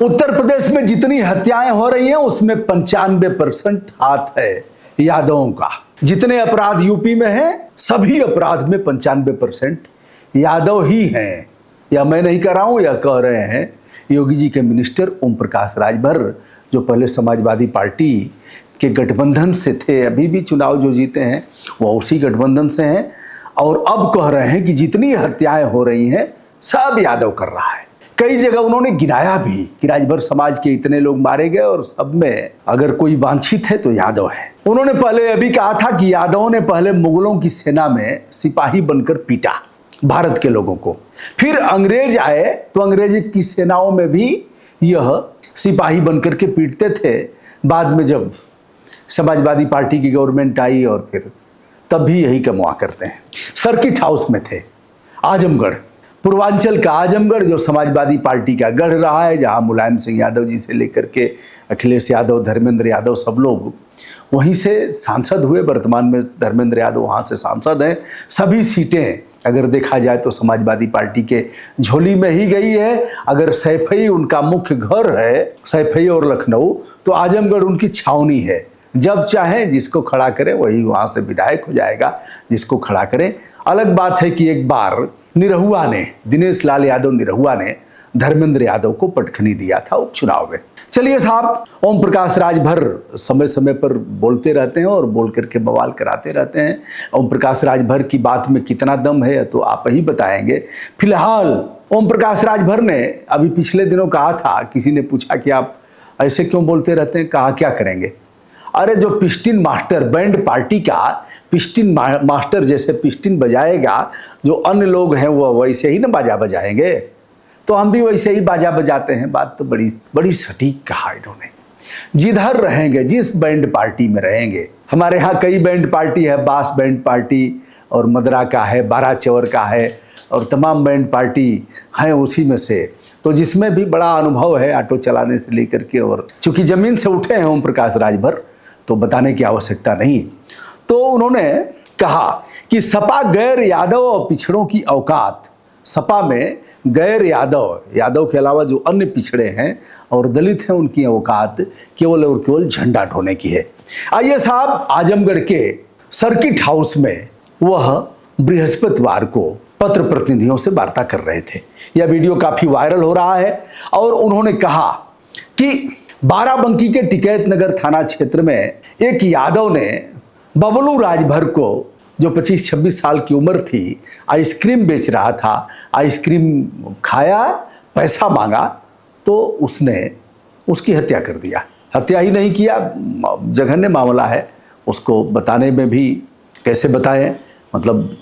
उत्तर प्रदेश में जितनी हत्याएं हो रही हैं उसमें 95% हाथ है यादवों का। जितने अपराध यूपी में हैं सभी अपराध में 95% यादव ही हैं। या मैं नहीं कह रहा हूं, या कह रहे हैं योगी जी के मिनिस्टर ओम प्रकाश राजभर, जो पहले समाजवादी पार्टी के गठबंधन से थे, अभी भी चुनाव जो जीते हैं वो उसी गठबंधन से हैं, और अब कह रहे हैं कि जितनी हत्याएं हो रही हैं सब यादव कर रहा है। कई जगह उन्होंने गिनाया भी कि राजभर समाज के इतने लोग मारे गए और सब में अगर कोई वांछित है तो यादव है। उन्होंने पहले अभी कहा था कि यादवों ने पहले मुगलों की सेना में सिपाही बनकर पीटा भारत के लोगों को, फिर अंग्रेज आए तो अंग्रेज की सेनाओं में भी यह सिपाही बनकर के पीटते थे। बाद में जब समाजवादी पार्टी की गवर्नमेंट आई और फिर तब भी यही कमवा करते हैं। सर्किट हाउस में थे आजमगढ़, पूर्वांचल का आजमगढ़ जो समाजवादी पार्टी का गढ़ रहा है, जहां मुलायम सिंह यादव जी से लेकर के अखिलेश यादव, धर्मेंद्र यादव सब लोग वहीं से सांसद हुए। वर्तमान में धर्मेंद्र यादव वहां से सांसद हैं। सभी सीटें अगर देखा जाए तो समाजवादी पार्टी के झोली में ही गई है। अगर सैफई उनका मुख्य घर है, सैफई और लखनऊ, तो आजमगढ़ उनकी छावनी है। जब चाहे जिसको खड़ा करें वही वहां से विधायक हो जाएगा, जिसको खड़ा करें। अलग बात है कि एक बार निरहुआ ने, दिनेश लाल यादव निरहुआ ने धर्मेंद्र यादव को पटखनी दिया था उपचुनाव में। चलिए साहब, ओम प्रकाश राजभर समय समय पर बोलते रहते हैं और बोल करके बवाल कराते रहते हैं। ओम प्रकाश राजभर की बात में कितना दम है तो आप ही बताएंगे। फिलहाल ओम प्रकाश राजभर ने अभी पिछले दिनों कहा था, किसी ने पूछा कि आप ऐसे क्यों बोलते रहते हैं, कहा क्या करेंगे। अरे जो पिस्टिन मास्टर, बैंड पार्टी का पिस्टिन मास्टर जैसे पिस्टिन बजाएगा, जो अन्य लोग हैं वो वैसे ही ना बाजा बजाएंगे, तो हम भी वैसे ही बाजा बजाते हैं। बात तो बड़ी बड़ी सटीक कहा इन्होंने। जिधर रहेंगे, जिस बैंड पार्टी में रहेंगे, हमारे यहाँ कई बैंड पार्टी है, बास बैंड पार्टी और मदरा का है, बारह चौर का है, और तमाम बैंड पार्टी हैं उसी में से। तो जिसमें भी बड़ा अनुभव है ऑटो चलाने से लेकर के, और चूंकि जमीन से उठे हैं ओम प्रकाश राजभर तो बताने की आवश्यकता नहीं। तो उन्होंने कहा कि सपा गैर यादव और पिछड़ों की औकात, सपा में गैर यादव, यादव के अलावा जो अन्य पिछड़े हैं और दलित हैं, उनकी औकात केवल और केवल झंडा ढोने की है। आइए साहब, आजमगढ़ के सर्किट हाउस में वह बृहस्पतिवार को पत्र प्रतिनिधियों से वार्ता कर रहे थे। यह वीडियो काफी वायरल हो रहा है और उन्होंने कहा कि बाराबंकी के टिकैत नगर थाना क्षेत्र में एक यादव ने बबलू राजभर को, जो 25-26 साल की उम्र थी, आइसक्रीम बेच रहा था, आइसक्रीम खाया, पैसा मांगा तो उसने उसकी हत्या कर दिया। हत्या ही नहीं किया, जघन्य मामला है। उसको बताने में भी कैसे बताएं, मतलब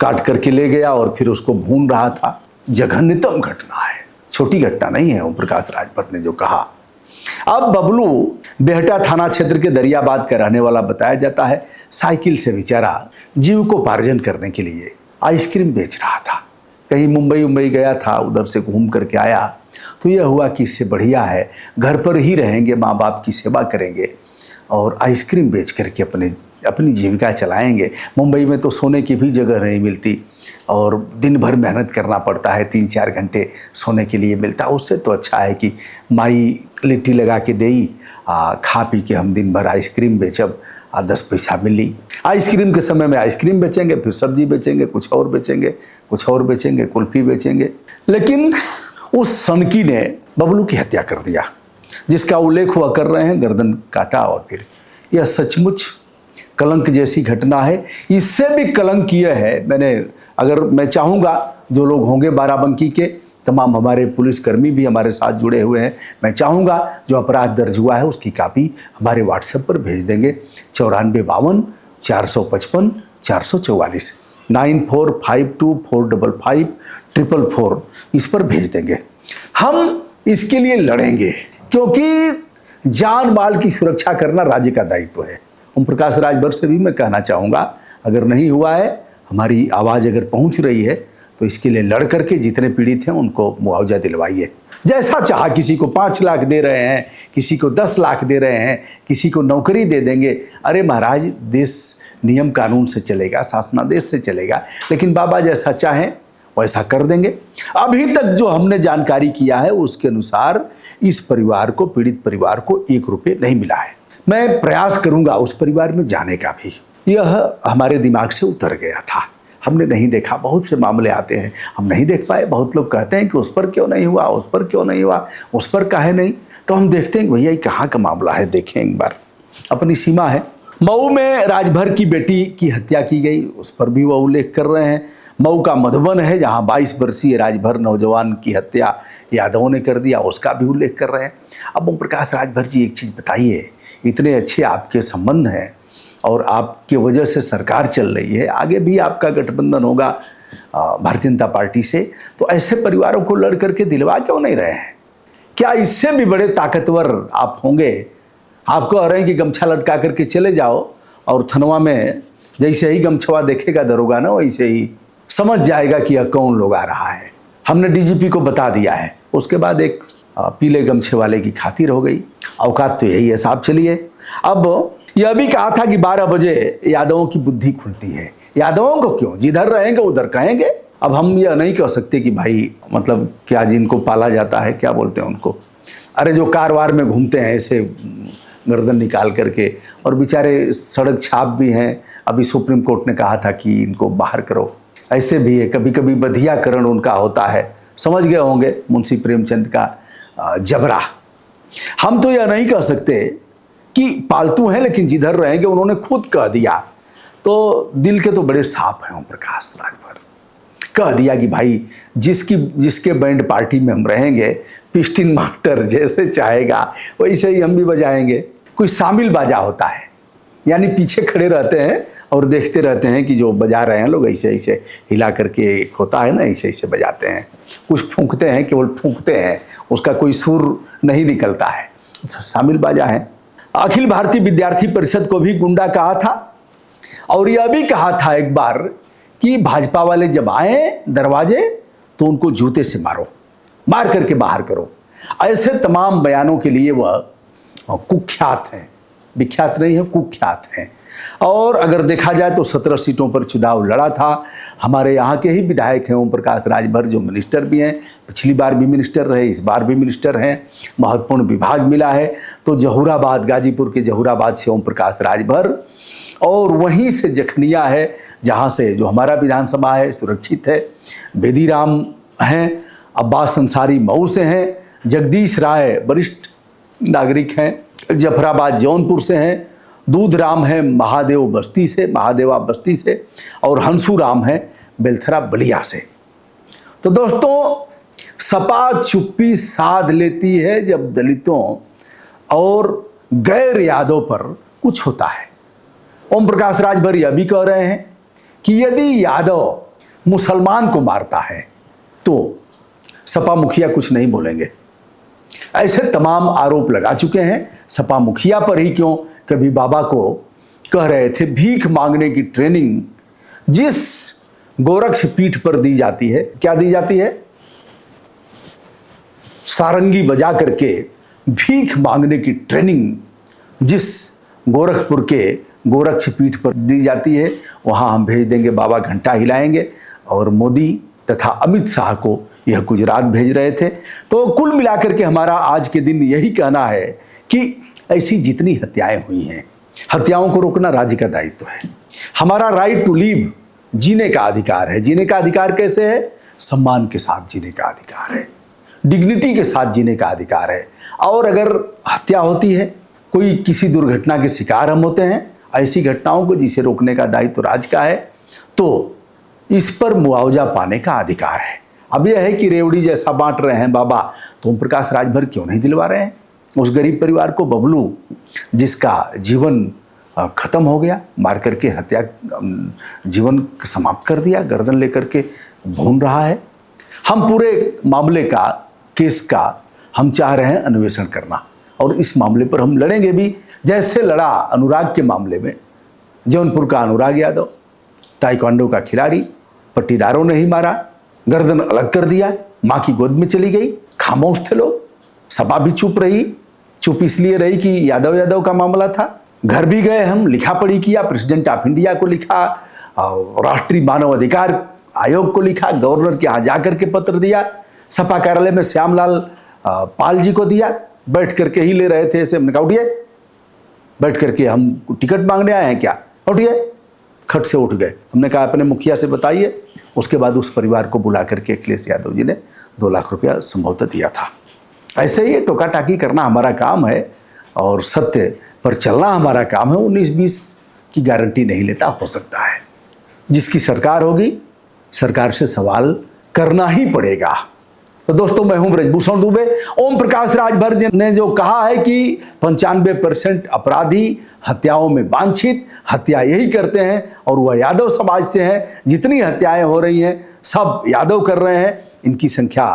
काट करके ले गया और फिर उसको भून रहा था। जघन्यतम घटना है, छोटी घटना नहीं है। ओम प्रकाश राजभर ने जो कहा। अब बबलू बेहटा थाना क्षेत्र के दरियाबाद का रहने वाला बताया जाता है। साइकिल से बेचारा जीविकोपार्जन करने के लिए आइसक्रीम बेच रहा था। कहीं मुंबई गया था, उधर से घूम करके आया तो यह हुआ कि इससे बढ़िया है घर पर ही रहेंगे, माँ बाप की सेवा करेंगे और आइसक्रीम बेच करके अपनी जीविका चलाएंगे। मुंबई में तो सोने की भी जगह नहीं मिलती और दिन भर मेहनत करना पड़ता है, 3-4 घंटे सोने के लिए मिलता है। उससे तो अच्छा है कि माई लिट्टी लगा के देई, खा पी के हम दिन भर आइसक्रीम बेचब, 10 पैसा मिली। आइसक्रीम के समय में आइसक्रीम बेचेंगे, फिर सब्जी बेचेंगे, कुछ और बेचेंगे, कुल्फी बेचेंगे। लेकिन उस सनकी ने बबलू की हत्या कर दिया, जिसका उल्लेख हुआ कर रहे हैं, गर्दन काटा। और फिर यह सचमुच कलंक जैसी घटना है। इससे भी कलंक यह है, मैं चाहूँगा जो लोग होंगे बाराबंकी के, तमाम हमारे पुलिसकर्मी भी हमारे साथ जुड़े हुए हैं, मैं चाहूँगा जो अपराध दर्ज हुआ है उसकी कापी हमारे व्हाट्सएप पर भेज देंगे। 9452 455 444 9452455444 इस पर भेज देंगे। हम इसके लिए लड़ेंगे क्योंकि जान माल की सुरक्षा करना राज्य का दायित्व है। ओम प्रकाश राजभर से भी मैं कहना चाहूँगा, अगर नहीं हुआ है, हमारी आवाज़ अगर पहुँच रही है तो इसके लिए लड़ करके जितने पीड़ित हैं उनको मुआवजा दिलवाइए। जैसा चाहा, किसी को 5 लाख दे रहे हैं, किसी को 10 लाख दे रहे हैं, किसी को नौकरी दे देंगे। अरे महाराज, देश नियम कानून से चलेगा, शासनादेश से चलेगा। लेकिन बाबा जैसा चाहें वैसा कर देंगे। अभी तक जो हमने जानकारी किया है उसके अनुसार इस परिवार को, पीड़ित परिवार को 1 रुपये नहीं मिला है। मैं प्रयास करूंगा उस परिवार में जाने का भी। यह हमारे दिमाग से उतर गया था, हमने नहीं देखा। बहुत से मामले आते हैं, हम नहीं देख पाए। बहुत लोग कहते हैं कि उस पर क्यों नहीं हुआ, उस पर क्यों नहीं हुआ, उस पर काहे नहीं। तो हम देखते हैं भैया ये कहाँ का मामला है, देखें एक बार, अपनी सीमा है। मऊ में राजभर की बेटी की हत्या की गई, उस पर भी वह उल्लेख कर रहे हैं। मऊ का मधुबन है जहां 22 वर्षीय राजभर नौजवान की हत्या यादवों ने कर दिया, उसका भी उल्लेख कर रहे हैं। अब ओम प्रकाश राजभर जी एक चीज़ बताइए, इतने अच्छे आपके संबंध हैं और आपके वजह से सरकार चल रही है, आगे भी आपका गठबंधन होगा भारतीय जनता पार्टी से, तो ऐसे परिवारों को लड़ करके दिलवा क्यों नहीं रहे हैं? क्या इससे भी बड़े ताकतवर आप होंगे? आप कह रहे हैं कि गमछा लटका करके चले जाओ और थनवा में जैसे ही गमछवा देखेगा दरोगा ना, वैसे ही समझ जाएगा कि यह कौन लोग आ रहा है। हमने डीजीपी को बता दिया है, उसके बाद एक पीले गमछे वाले की खातिर हो गई। औकात तो यही है साहब। चलिए, अब यह भी कहा था कि 12 बजे यादवों की बुद्धि खुलती है। यादवों को क्यों, जिधर रहेंगे उधर कहेंगे। अब हम यह नहीं कह सकते कि भाई मतलब क्या जिनको पाला जाता है, क्या बोलते हैं उनको, अरे जो कारवार में घूमते हैं ऐसे गर्दन निकाल करके, और बेचारे सड़क छाप भी हैं। अभी सुप्रीम कोर्ट ने कहा था कि इनको बाहर करो, ऐसे भी है। कभी कभी बधियाकरण उनका होता है, समझ गए होंगे मुंशी प्रेमचंद का जबरा। हम तो यह नहीं कह सकते कि पालतू हैं, लेकिन जिधर रहेंगे उन्होंने खुद कह दिया। तो दिल के तो बड़े साफ हैं ओम प्रकाश राजभर। कह दिया कि भाई जिसके बैंड पार्टी में हम रहेंगे, पिस्टिन मास्टर जैसे चाहेगा वैसे ही हम भी बजाएंगे। कोई शामिल बाजा होता है, यानी पीछे खड़े रहते हैं और देखते रहते हैं कि जो बजा रहे हैं लोग ऐसे ऐसे हिला करके, होता है ना, ऐसे ऐसे बजाते हैं। कुछ फूंकते हैं, केवल फूंकते हैं, उसका कोई सुर नहीं निकलता है, शामिल बाजा है। अखिल भारतीय विद्यार्थी परिषद को भी गुंडा कहा था, और यह भी कहा था एक बार कि भाजपा वाले जब आए दरवाजे तो उनको जूते से मारो, मार करके बाहर करो। ऐसे तमाम बयानों के लिए वह कुख्यात हैं, विख्यात नहीं है, कुख्यात हैं। और अगर देखा जाए तो 17 सीटों पर चुनाव लड़ा था। हमारे यहाँ के ही विधायक हैं ओम प्रकाश राजभर, जो मिनिस्टर भी हैं, पिछली बार भी मिनिस्टर रहे, इस बार भी मिनिस्टर हैं। महत्वपूर्ण विभाग मिला है तो जहूराबाद, गाजीपुर के जहूराबाद से ओम प्रकाश राजभर, और वहीं से जखनिया है जहाँ से जो हमारा विधानसभा है सुरक्षित है। बेदीराम हैं, अब्बास अंसारी मऊ से हैं, जगदीश राय वरिष्ठ नागरिक हैं, जफराबाद जौनपुर से हैं, दूधराम है महादेवा बस्ती से, और हंसू राम है बेलथरा बलिया से। तो दोस्तों, सपा चुप्पी साध लेती है जब दलितों और गैर यादव पर कुछ होता है। ओम प्रकाश राजभर यह भी कह रहे हैं कि यदि यादव मुसलमान को मारता है तो सपा मुखिया कुछ नहीं बोलेंगे। ऐसे तमाम आरोप लगा चुके हैं। सपा मुखिया पर ही क्यों, कभी बाबा को कह रहे थे भीख मांगने की ट्रेनिंग जिस गोरक्ष पीठ पर दी जाती है, क्या दी जाती है, सारंगी बजा करके भीख मांगने की ट्रेनिंग जिस गोरखपुर के गोरक्ष पीठ पर दी जाती है, वहां हम भेज देंगे, बाबा घंटा हिलाएंगे। और मोदी तथा अमित शाह को यह गुजरात भेज रहे थे। तो कुल मिलाकर के हमारा आज के दिन यही कहना है कि ऐसी जितनी हत्याएं हुई हैं, हत्याओं को रोकना राज्य का दायित्व है। हमारा राइट टू लिव, जीने का अधिकार है। जीने का अधिकार कैसे है? सम्मान के साथ जीने का अधिकार है, डिग्निटी के साथ जीने का अधिकार है। और अगर हत्या होती है, कोई किसी दुर्घटना के शिकार हम होते हैं, ऐसी घटनाओं को जिसे रोकने का दायित्व राज्य का है, तो इस पर मुआवजा पाने का अधिकार है। अब यह है कि रेवड़ी जैसा बांट रहे हैं बाबा, तो ओम प्रकाश राजभर क्यों नहीं दिलवा रहे हैं उस गरीब परिवार को? बबलू जिसका जीवन खत्म हो गया, मार करके हत्या, जीवन समाप्त कर दिया, गर्दन लेकर के भून रहा है। हम पूरे मामले का, केस का हम चाह रहे हैं अन्वेषण करना, और इस मामले पर हम लड़ेंगे भी, जैसे लड़ा अनुराग के मामले में। जौनपुर का अनुराग यादव, ताइक्वांडो का खिलाड़ी, पट्टीदारों ने ही मारा, गर्दन अलग कर दिया, माँ की गोद में चली गई, खामोश थे लोग, सपा भी चुप रही। चुप इसलिए रही कि यादव का मामला था। घर भी गए हम, लिखा पढ़ी किया, प्रेसिडेंट ऑफ इंडिया को लिखा, राष्ट्रीय मानव अधिकार आयोग को लिखा, गवर्नर के यहाँ जाकर के पत्र दिया, सपा कार्यालय में श्यामलाल पाल जी को दिया, बैठ करके ही ले रहे थे ऐसे। हमने कहा उठिए, बैठ करके हम टिकट मांगने आए हैं क्या, उठिए। खट से उठ गए। हमने कहा अपने मुखिया से बताइए। उसके बाद उस परिवार को बुला करके अखिलेश यादव जी ने 2 लाख रुपया संभवतः दिया था। ऐसे ही टोका टाकी करना हमारा काम है और सत्य पर चलना हमारा काम है। 19-20 की गारंटी नहीं लेता, हो सकता है जिसकी सरकार होगी, सरकार से सवाल करना ही पड़ेगा। तो दोस्तों, मैं हूं ब्रजभूषण दुबे। ओम प्रकाश राजभर ने जो कहा है कि 95% अपराधी हत्याओं में वांछित, हत्या यही करते हैं और वह यादव समाज से हैं। जितनी हत्याएं हो रही हैं सब यादव कर रहे हैं। इनकी संख्या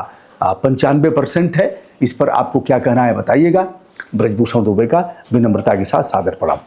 95% है। इस पर आपको क्या कहना है बताइएगा। ब्रजभूषण दुबे का विनम्रता के साथ सादर प्रणाम।